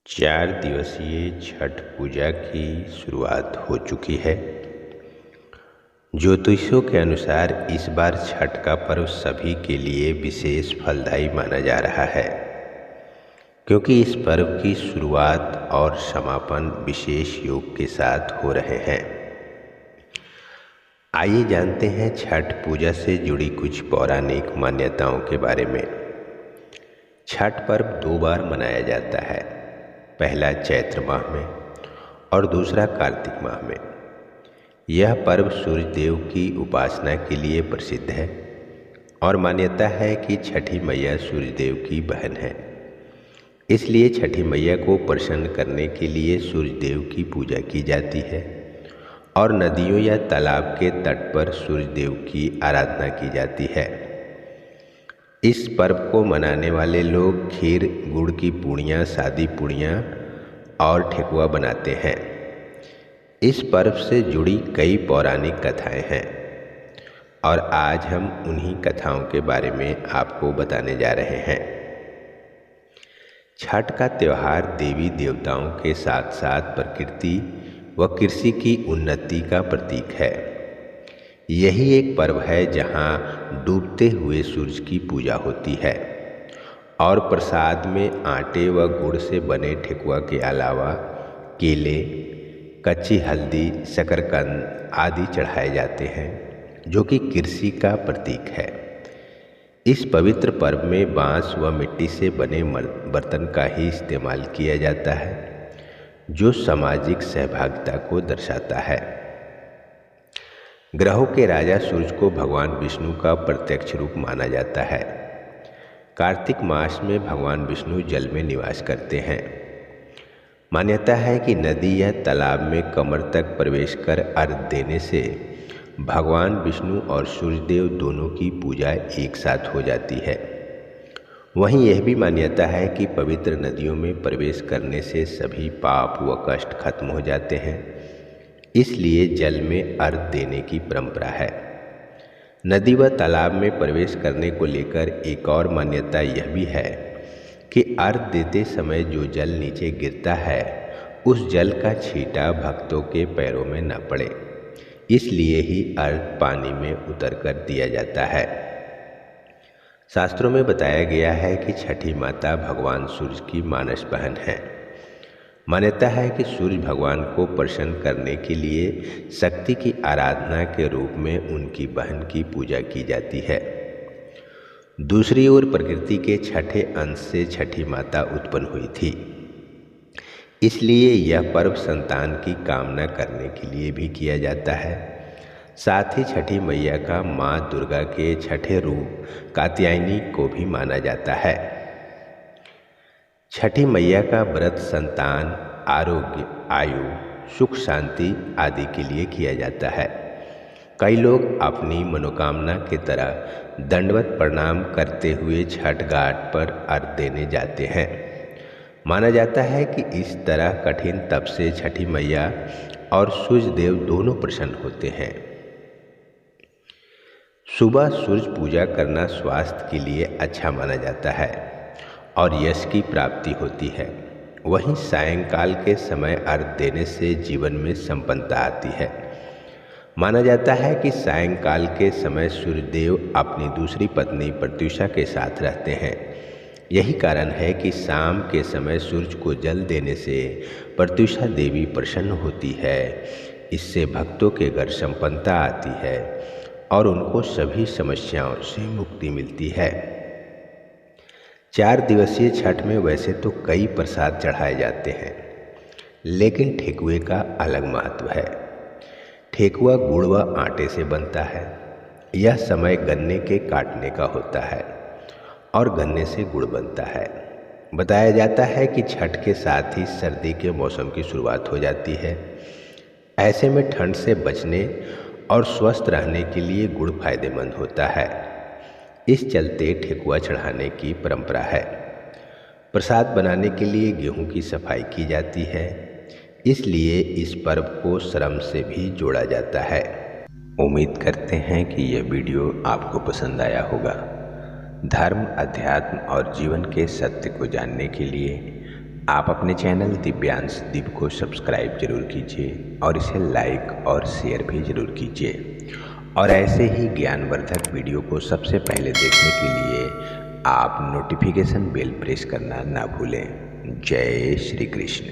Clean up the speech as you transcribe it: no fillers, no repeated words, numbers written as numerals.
4 दिवसीय छठ पूजा की शुरुआत हो चुकी है। ज्योतिषों के अनुसार इस बार छठ का पर्व सभी के लिए विशेष फलदायी माना जा रहा है, क्योंकि इस पर्व की शुरुआत और समापन विशेष योग के साथ हो रहे हैं। आइए जानते हैं छठ पूजा से जुड़ी कुछ पौराणिक मान्यताओं के बारे में। छठ पर्व 2 बार मनाया जाता है, पहला चैत्र माह में और दूसरा कार्तिक माह में। यह पर्व सूर्य देव की उपासना के लिए प्रसिद्ध है और मान्यता है कि छठी मैया सूर्य देव की बहन है। इसलिए छठी मैया को प्रसन्न करने के लिए सूर्य देव की पूजा की जाती है और नदियों या तालाब के तट पर सूर्य देव की आराधना की जाती है। इस पर्व को मनाने वाले लोग खीर, गुड़ की पूड़ियाँ, सादी पूड़ियाँ और ठेकुआ बनाते हैं। इस पर्व से जुड़ी कई पौराणिक कथाएं हैं और आज हम उन्हीं कथाओं के बारे में आपको बताने जा रहे हैं। छठ का त्यौहार देवी देवताओं के साथ साथ प्रकृति व कृषि की उन्नति का प्रतीक है। यही एक पर्व है जहां डूबते हुए सूरज की पूजा होती है और प्रसाद में आटे व गुड़ से बने ठेकुआ के अलावा केले, कच्ची हल्दी, शकरकंद आदि चढ़ाए जाते हैं, जो कि कृषि का प्रतीक है। इस पवित्र पर्व में बांस व मिट्टी से बने बर्तन का ही इस्तेमाल किया जाता है, जो सामाजिक सहभागिता को दर्शाता है। ग्रहों के राजा सूर्य को भगवान विष्णु का प्रत्यक्ष रूप माना जाता है। कार्तिक मास में भगवान विष्णु जल में निवास करते हैं। मान्यता है कि नदी या तालाब में कमर तक प्रवेश कर अर्घ्य देने से भगवान विष्णु और सूर्यदेव दोनों की पूजा एक साथ हो जाती है। वहीं यह भी मान्यता है कि पवित्र नदियों में प्रवेश करने से सभी पाप व कष्ट खत्म हो जाते हैं, इसलिए जल में अर्घ्य देने की परंपरा है। नदी व तालाब में प्रवेश करने को लेकर एक और मान्यता यह भी है कि अर्घ्य देते समय जो जल नीचे गिरता है, उस जल का छींटा भक्तों के पैरों में न पड़े, इसलिए ही अर्घ्य पानी में उतर कर दिया जाता है। शास्त्रों में बताया गया है कि छठी माता भगवान सूर्य की मानस बहन है। मान्यता है कि सूर्य भगवान को प्रसन्न करने के लिए शक्ति की आराधना के रूप में उनकी बहन की पूजा की जाती है। दूसरी ओर प्रकृति के छठे अंश से छठी माता उत्पन्न हुई थी, इसलिए यह पर्व संतान की कामना करने के लिए भी किया जाता है। साथ ही छठी मैया का माँ दुर्गा के छठे रूप कात्यायनी को भी माना जाता है। छठी मैया का व्रत संतान, आरोग्य, आयु, सुख, शांति आदि के लिए किया जाता है। कई लोग अपनी मनोकामना की तरह दंडवत प्रणाम करते हुए छठ घाट पर अर्घ्य देने जाते हैं। माना जाता है कि इस तरह कठिन तप से छठी मैया और सूर्य देव दोनों प्रसन्न होते हैं। सुबह सूर्य पूजा करना स्वास्थ्य के लिए अच्छा माना जाता है और यश की प्राप्ति होती है। वहीं सायंकाल के समय अर्घ्य देने से जीवन में संपन्नता आती है। माना जाता है कि सायंकाल के समय सूर्यदेव अपनी दूसरी पत्नी प्रत्युषा के साथ रहते हैं। यही कारण है कि शाम के समय सूर्य को जल देने से प्रत्युषा देवी प्रसन्न होती है। इससे भक्तों के घर संपन्नता आती है और उनको सभी समस्याओं से मुक्ति मिलती है। 4 दिवसीय छठ में वैसे तो कई प्रसाद चढ़ाए जाते हैं, लेकिन ठेकुए का अलग महत्व है। ठेकुआ गुड़ व आटे से बनता है। यह समय गन्ने के काटने का होता है और गन्ने से गुड़ बनता है। बताया जाता है कि छठ के साथ ही सर्दी के मौसम की शुरुआत हो जाती है। ऐसे में ठंड से बचने और स्वस्थ रहने के लिए गुड़ फायदेमंद होता है। इस चलते ठेकुआ चढ़ाने की परंपरा है। प्रसाद बनाने के लिए गेहूं की सफाई की जाती है, इसलिए इस पर्व को श्रम से भी जोड़ा जाता है। उम्मीद करते हैं कि यह वीडियो आपको पसंद आया होगा। धर्म, अध्यात्म और जीवन के सत्य को जानने के लिए आप अपने चैनल दिव्यांश दीप को सब्सक्राइब जरूर कीजिए और इसे लाइक और शेयर भी जरूर कीजिए। और ऐसे ही ज्ञानवर्धक वीडियो को सबसे पहले देखने के लिए आप नोटिफिकेशन बेल प्रेस करना ना भूलें। जय श्री कृष्ण।